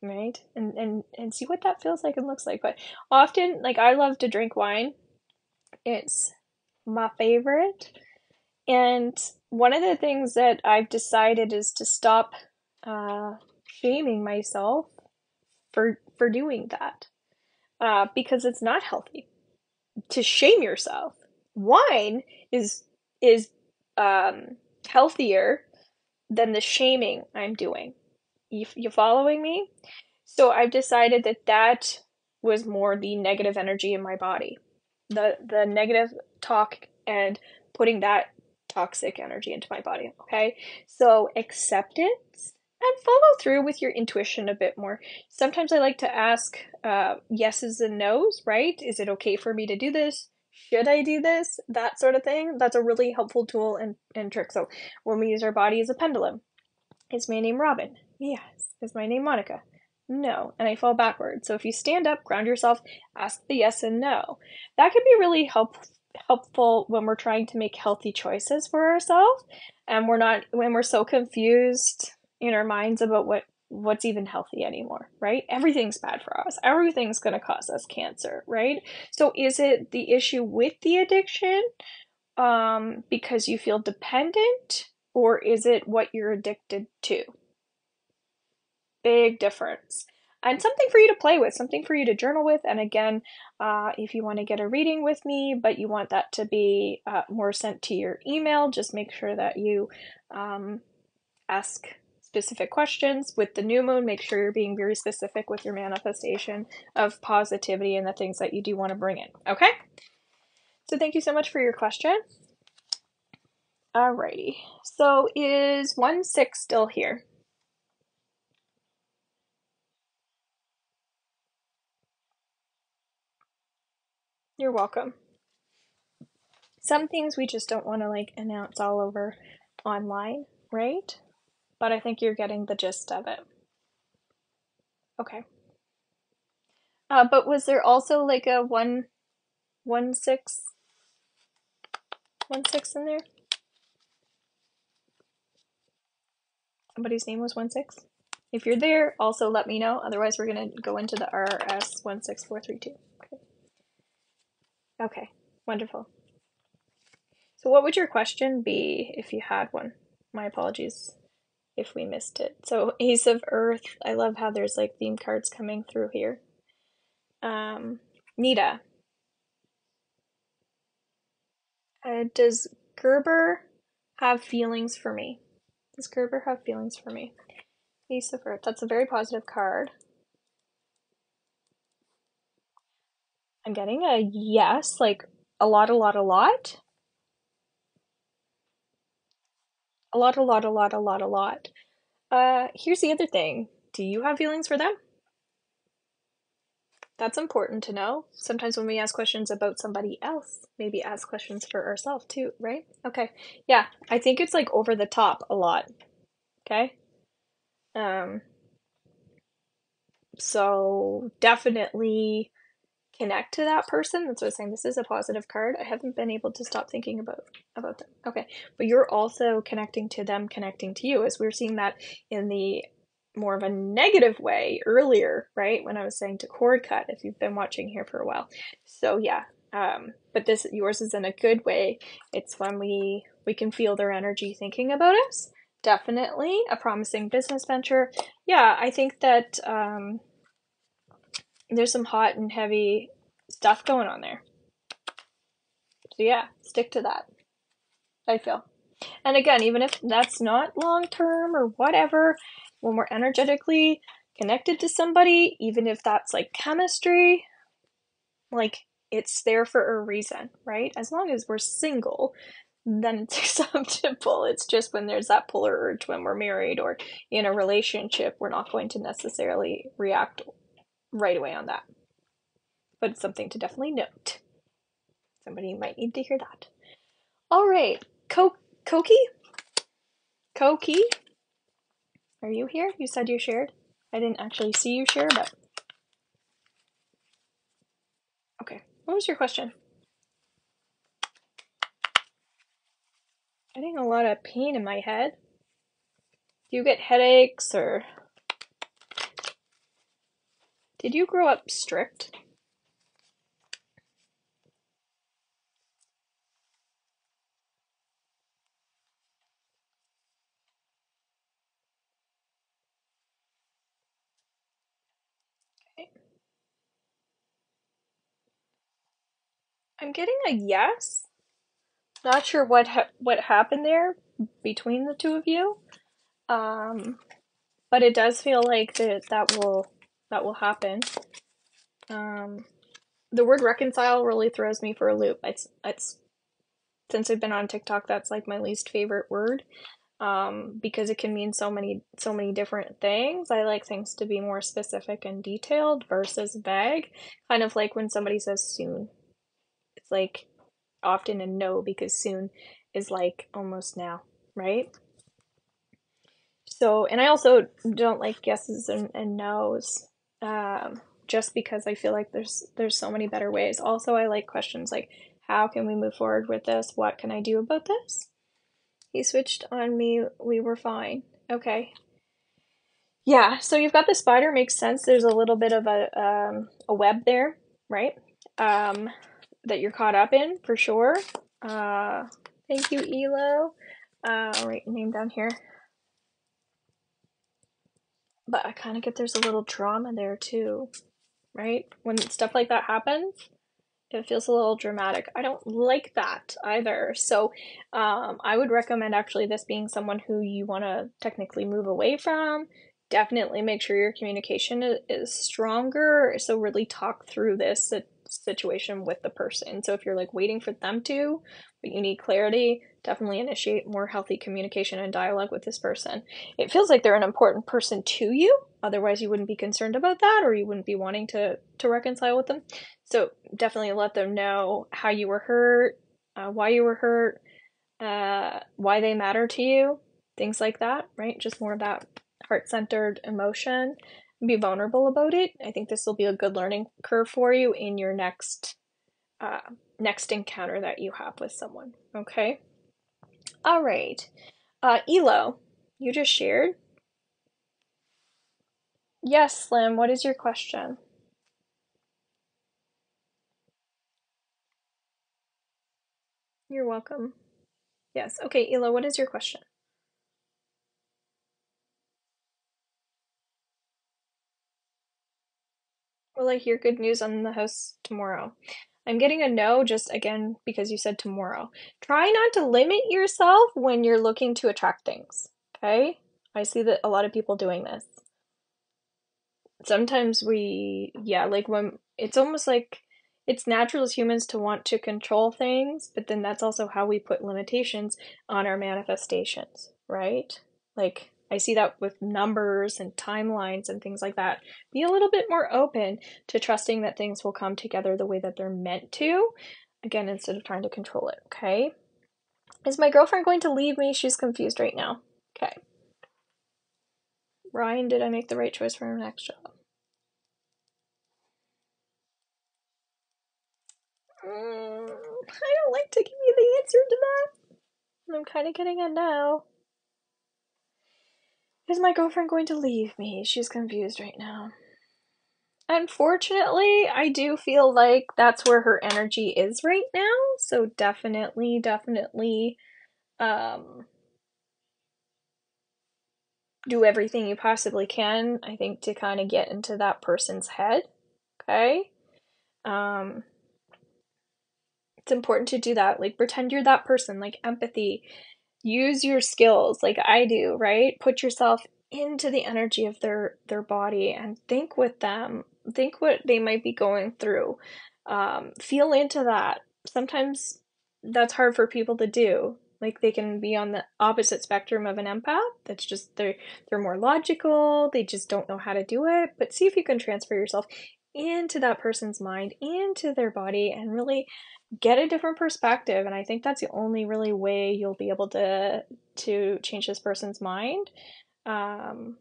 right? And see what that feels like and looks like. But often, like, I love to drink wine. It's my favorite. And one of the things that I've decided is to stop shaming myself for doing that, because it's not healthy to shame yourself. Wine is healthier than the shaming I'm doing. You following me? So I've decided that was more the negative energy in my body, the negative talk, and putting that toxic energy into my body. Okay, so acceptance and follow through with your intuition a bit more. Sometimes I like to ask yeses and nos. Right? Is it okay for me to do this? Should I do this? That sort of thing. That's a really helpful tool and trick. So when we use our body as a pendulum, is my name Robin? Yes. Is my name Monica? No. And I fall backwards. So if you stand up, ground yourself, ask the yes and no. That can be really helpful when we're trying to make healthy choices for ourselves and when we're so confused in our minds about what's even healthy anymore, right? Everything's bad for us. Everything's going to cause us cancer, right? So is it the issue with the addiction because you feel dependent, or is it what you're addicted to? Big difference. And something for you to play with, something for you to journal with. And again, if you want to get a reading with me, but you want that to be more sent to your email, just make sure that you ask specific questions. With the new moon, make sure you're being very specific with your manifestation of positivity and the things that you do want to bring in. Okay? So thank you so much for your question. Alrighty. So is 1-6 still here? You're welcome. Some things we just don't want to like announce all over online, right? But I think you're getting the gist of it. Okay. But was there also like a 1 1 6 in there? Somebody's name was 1 6. If you're there, also let me know. Otherwise, we're gonna go into the RRS 16432. Okay. Okay. Wonderful. So, what would your question be if you had one? My apologies if we missed it. So, Ace of Earth. I love how there's like theme cards coming through here. Nita. Does Gerber have feelings for me? Does Gerber have feelings for me? Ace of Earth. That's a very positive card. I'm getting a yes, like a lot, a lot, a lot. A lot, a lot, a lot, a lot, a lot. Here's the other thing. Do you have feelings for them? That's important to know. Sometimes when we ask questions about somebody else, maybe ask questions for ourselves too, right? Okay. Yeah, I think it's like over the top a lot. Okay? So definitely connect to that person. That's what I was saying. This is a positive card. I haven't been able to stop thinking about them. Okay. But you're also connecting to them, connecting to you, as we were seeing that in the more of a negative way earlier, right? When I was saying to cord cut, if you've been watching here for a while. So yeah. But this yours is in a good way. It's when we can feel their energy thinking about us. Definitely a promising business venture. Yeah, I think that there's some hot and heavy stuff going on there. So yeah, stick to that, I feel. And again, even if that's not long term or whatever, when we're energetically connected to somebody, even if that's like chemistry, like it's there for a reason, right? As long as we're single, then it's acceptable. It's just when there's that polar urge when we're married or in a relationship, we're not going to necessarily react right away on that. But it's something to definitely note. Somebody might need to hear that. All right, Koki? Koki? Are you here? You said you shared. I didn't actually see you share, but okay. What was your question? Getting a lot of pain in my head. Do you get headaches or did you grow up strict? Okay. I'm getting a yes. Not sure what happened there between the two of you. But it does feel like that will happen. The word reconcile really throws me for a loop. It's since I've been on TikTok, that's like my least favorite word. Because it can mean so many different things. I like things to be more specific and detailed versus vague. Kind of like when somebody says soon. It's like often a no because soon is like almost now, right? So, and I also don't like yeses and nos. Just because I feel like there's so many better ways. Also, I like questions like how can we move forward with this? What can I do about this? He switched on me. We were fine. Okay. Yeah, so you've got the spider, makes sense. There's a little bit of a web there, right? That you're caught up in for sure. Thank you, Elo. I'll write your name down here. But I kind of get there's a little drama there too, right? When stuff like that happens, it feels a little dramatic. I don't like that either. So I would recommend actually this being someone who you want to technically move away from. Definitely make sure your communication is stronger. So really talk through this situation with the person. So if you're like waiting for them to, but you need clarity, definitely initiate more healthy communication and dialogue with this person. It feels like they're an important person to you. Otherwise, you wouldn't be concerned about that, or you wouldn't be wanting to reconcile with them. So definitely let them know how you were hurt, why you were hurt, why they matter to you, things like that, right? Just more of that heart-centered emotion be vulnerable about it. I think this will be a good learning curve for you in your next encounter that you have with someone. Okay. All right. Elo, you just shared. Yes, Slim. What is your question? You're welcome. Yes. Okay, Elo, what is your question? Will I hear good news on the house tomorrow? I'm getting a no just again because you said tomorrow. Try not to limit yourself when you're looking to attract things. Okay? I see that a lot of people doing this. Sometimes like when it's almost like it's natural as humans to want to control things, but then that's also how we put limitations on our manifestations, right? Like I see that with numbers and timelines and things like that. Be a little bit more open to trusting that things will come together the way that they're meant to, again, instead of trying to control it, okay? Is my girlfriend going to leave me? She's confused right now. Okay. Ryan, did I make the right choice for her next job? I don't like to give you the answer to that. I'm kind of getting a no. Is my girlfriend going to leave me? She's confused right now. Unfortunately, I do feel like that's where her energy is right now. So definitely, do everything you possibly can, I think, to kind of get into that person's head. Okay? It's important to do that. Like, pretend you're that person, like empathy. Use your skills like I do, right? Put yourself into the energy of their body and think with them. Think what they might be going through. Feel into that. Sometimes that's hard for people to do. Like they can be on the opposite spectrum of an empath. That's just they're more logical. They just don't know how to do it. But see if you can transfer yourself into that person's mind, into their body, and really get a different perspective. And I think that's the only really way you'll be able to change this person's mind, and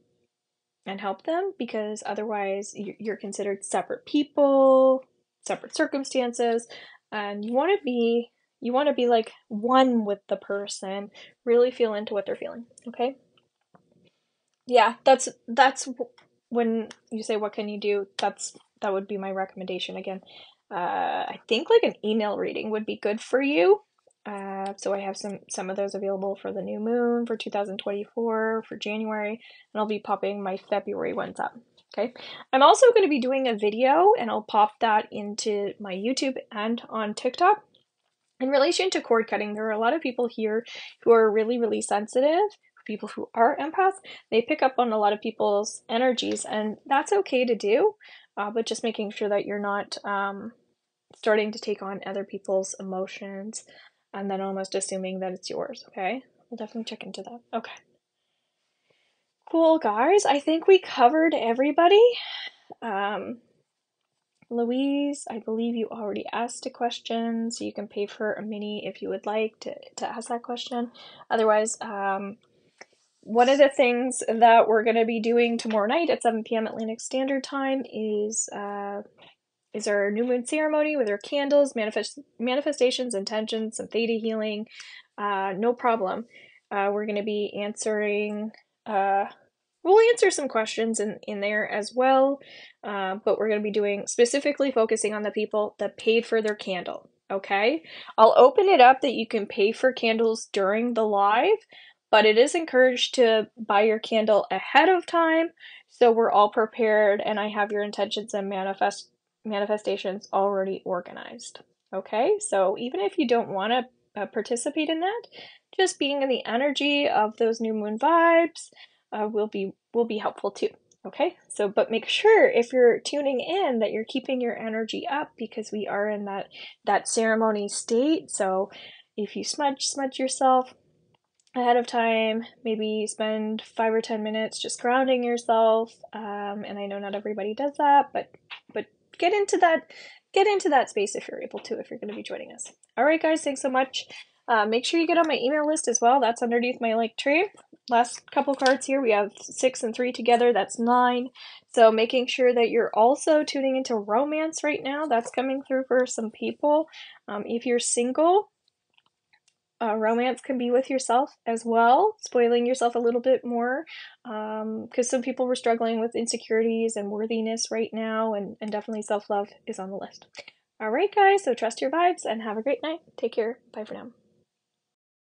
help them, because otherwise you're considered separate people, separate circumstances, and you want to be like one with the person, really feel into what they're feeling. Okay. Yeah, that's when you say what can you do, that would be my recommendation. Again, I think like an email reading would be good for you. So I have some of those available for the new moon for 2024 for January, and I'll be popping my February ones up. Okay. I'm also going to be doing a video, and I'll pop that into my YouTube and on TikTok. In relation to cord cutting, there are a lot of people here who are really, really sensitive. People who are empaths, they pick up on a lot of people's energies, and that's okay to do, but just making sure that you're not starting to take on other people's emotions and then almost assuming that it's yours, okay? We'll definitely check into that. Okay. Cool, guys. I think we covered everybody. Louise, I believe you already asked a question, so you can pay for a mini if you would like to ask that question. Otherwise, one of the things that we're going to be doing tomorrow night at 7 p.m. Atlantic Standard Time is our new moon ceremony with our candles, manifestations, intentions, some theta healing. No problem. We're going to be answering. We'll answer some questions in there as well, but we're going to be doing specifically focusing on the people that paid for their candle. Okay, I'll open it up that you can pay for candles during the live, but it is encouraged to buy your candle ahead of time so we're all prepared and I have your intentions and manifestations already organized. Okay, so even if you don't want to participate in that, just being in the energy of those new moon vibes will be helpful too. Okay, so but make sure if you're tuning in that you're keeping your energy up, because we are in that ceremony state. So if you smudge yourself ahead of time, maybe spend 5 or 10 minutes just grounding yourself. And I know not everybody does that, but get into that space if you're able to, if you're going to be joining us. All right, guys, thanks so much. Make sure you get on my email list as well. That's underneath my link tree. Last couple cards here, we have 6 and 3 together. That's 9. So making sure that you're also tuning into romance right now. That's coming through for some people. If you're single, romance can be with yourself as well, spoiling yourself a little bit more, because some people were struggling with insecurities and worthiness right now, and definitely self-love is on the list. All right, guys, so trust your vibes and have a great night. Take care. Bye for now.